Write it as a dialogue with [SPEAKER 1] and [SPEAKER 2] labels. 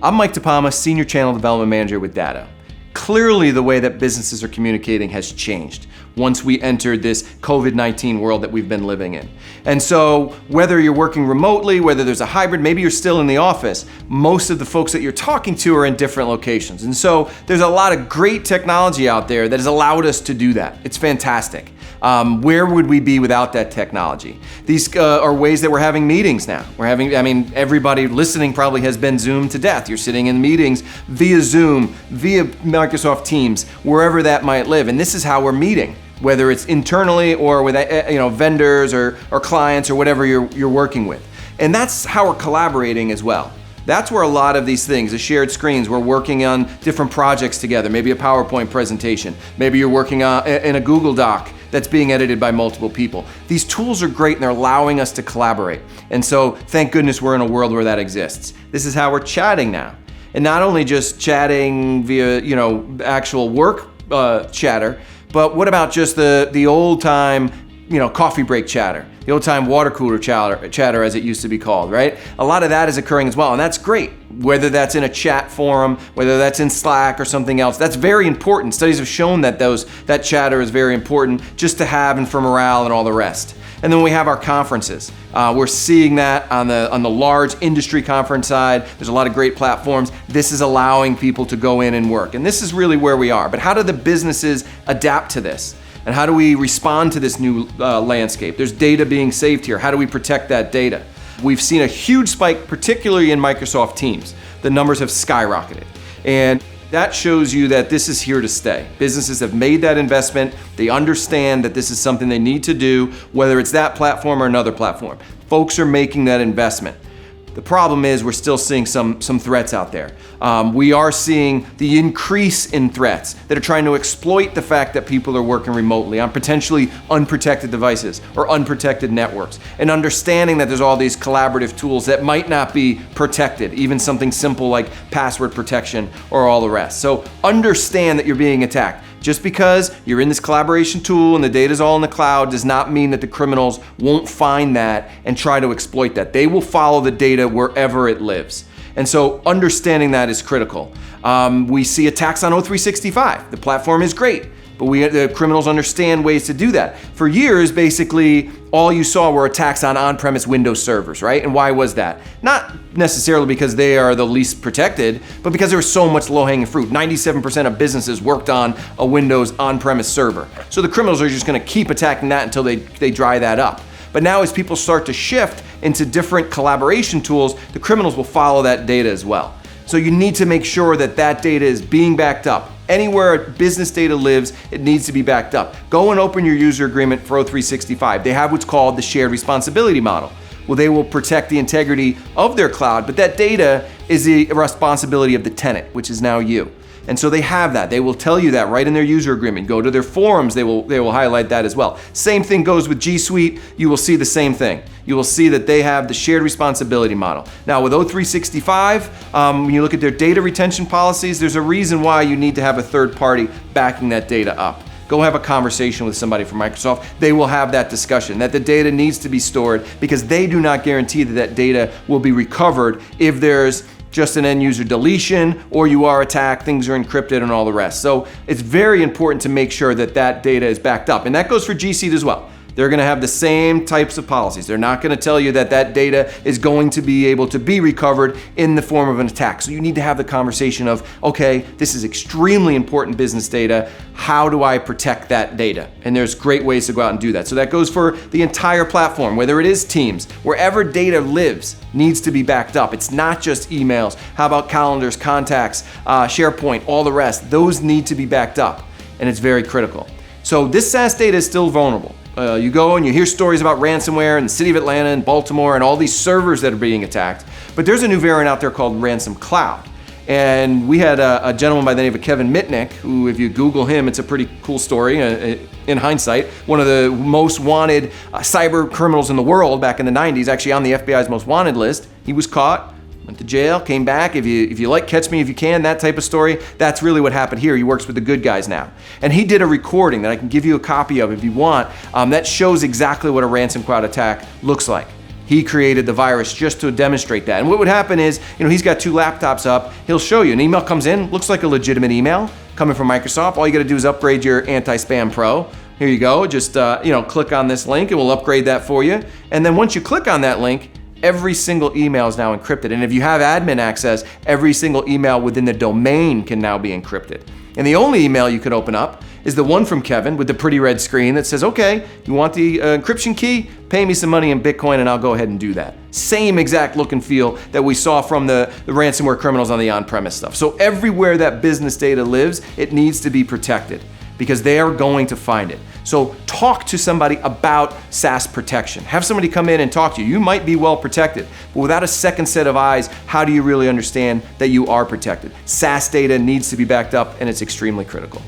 [SPEAKER 1] I'm Mike DePalma, Senior Channel Development Manager with Datto. Clearly, the way that businesses are communicating has changed once we entered this COVID-19 world that we've been living in. And so whether you're working remotely, whether there's a hybrid, maybe you're still in the office, most of the folks that you're talking to are in different locations. And so there's a lot of great technology out there that has allowed us to do that. It's fantastic. Where would we be without that technology? These are ways that we're having meetings now. Everybody listening probably has been Zoomed to death. You're sitting in meetings via Zoom, via Microsoft Teams, wherever that might live. And this is how we're meeting, whether it's internally or with vendors or clients or whatever you're working with. And that's how we're collaborating as well. That's where a lot of these things, the shared screens, we're working on different projects together, maybe a PowerPoint presentation, maybe you're working in a Google Doc that's being edited by multiple people. These tools are great and they're allowing us to collaborate. And so thank goodness we're in a world where that exists. This is how we're chatting now. And not only just chatting via, actual work chatter, but what about just the old time, coffee break chatter, the old time water cooler chatter as it used to be called, right? A lot of that is occurring as well, and that's great. Whether that's in a chat forum, whether that's in Slack or something else, that's very important. Studies have shown that that chatter is very important just to have and for morale and all the rest. And then we have our conferences. We're seeing that on the large industry conference side. There's a lot of great platforms. This is allowing people to go in and work. And this is really where we are. But how do the businesses adapt to this? And how do we respond to this new landscape? There's data being saved here. How do we protect that data? We've seen a huge spike, particularly in Microsoft Teams. The numbers have skyrocketed. And that shows you that this is here to stay. Businesses have made that investment. They understand that this is something they need to do, whether it's that platform or another platform. Folks are making that investment. The problem is we're still seeing some threats out there. We are seeing the increase in threats that are trying to exploit the fact that people are working remotely on potentially unprotected devices or unprotected networks, and understanding that there's all these collaborative tools that might not be protected, even something simple like password protection or all the rest. So understand that you're being attacked. Just because you're in this collaboration tool and the data's all in the cloud does not mean that the criminals won't find that and try to exploit that. They will follow the data wherever it lives. And so understanding that is critical. We see attacks on O365. The platform is great, but the criminals understand ways to do that. For years, basically, all you saw were attacks on on-premise Windows servers, right? And why was that? Not necessarily because they are the least protected, but because there was so much low-hanging fruit. 97% of businesses worked on a Windows on-premise server. So the criminals are just gonna keep attacking that until they dry that up. But now as people start to shift into different collaboration tools, the criminals will follow that data as well. So you need to make sure that that data is being backed up. Anywhere business data lives, it needs to be backed up. Go and open your user agreement for O365. They have what's called the shared responsibility model. Well, they will protect the integrity of their cloud, but that data is the responsibility of the tenant, which is now you. And so they have that. They will tell you that right in their user agreement. Go to their forums, they will highlight that as well. Same thing goes with G Suite. You will see the same thing. You will see that they have the shared responsibility model. Now with O365, when you look at their data retention policies, there's a reason why you need to have a third party backing that data up. Go have a conversation with somebody from Microsoft. They will have that discussion, that the data needs to be stored because they do not guarantee that that data will be recovered if there's just an end user deletion or you are attacked, things are encrypted and all the rest. So it's very important to make sure that that data is backed up. And that goes for G Suite as well. They're gonna have the same types of policies. They're not gonna tell you that that data is going to be able to be recovered in the form of an attack. So you need to have the conversation of, okay, this is extremely important business data. How do I protect that data? And there's great ways to go out and do that. So that goes for the entire platform, whether it is Teams, wherever data lives needs to be backed up. It's not just emails. How about calendars, contacts, SharePoint, all the rest? Those need to be backed up, and it's very critical. So this SaaS data is still vulnerable. You go and you hear stories about ransomware in the city of Atlanta and Baltimore and all these servers that are being attacked. But there's a new variant out there called Ransom Cloud. And we had a gentleman by the name of Kevin Mitnick, who, if you Google him, it's a pretty cool story in hindsight. One of the most wanted cyber criminals in the world back in the 90s, actually on the FBI's most wanted list. He was caught, went to jail, came back. If you like Catch Me If You Can, that type of story, that's really what happened here. He works with the good guys now. And he did a recording that I can give you a copy of if you want, that shows exactly what a ransom cloud attack looks like. He created the virus just to demonstrate that. And what would happen is, he's got 2 laptops up. He'll show you an email comes in, looks like a legitimate email coming from Microsoft. All you got to do is upgrade your Anti-Spam Pro. Here you go. Just click on this link and we'll upgrade that for you. And then once you click on that link, every single email is now encrypted. And if you have admin access, every single email within the domain can now be encrypted. And the only email you could open up is the one from Kevin with the pretty red screen that says, okay, you want the encryption key? Pay me some money in Bitcoin and I'll go ahead and do that. Same exact look and feel that we saw from the ransomware criminals on the on-premise stuff. So everywhere that business data lives, it needs to be protected because they are going to find it. So talk to somebody about SaaS protection. Have somebody come in and talk to you. You might be well protected, but without a second set of eyes, how do you really understand that you are protected? SaaS data needs to be backed up and it's extremely critical.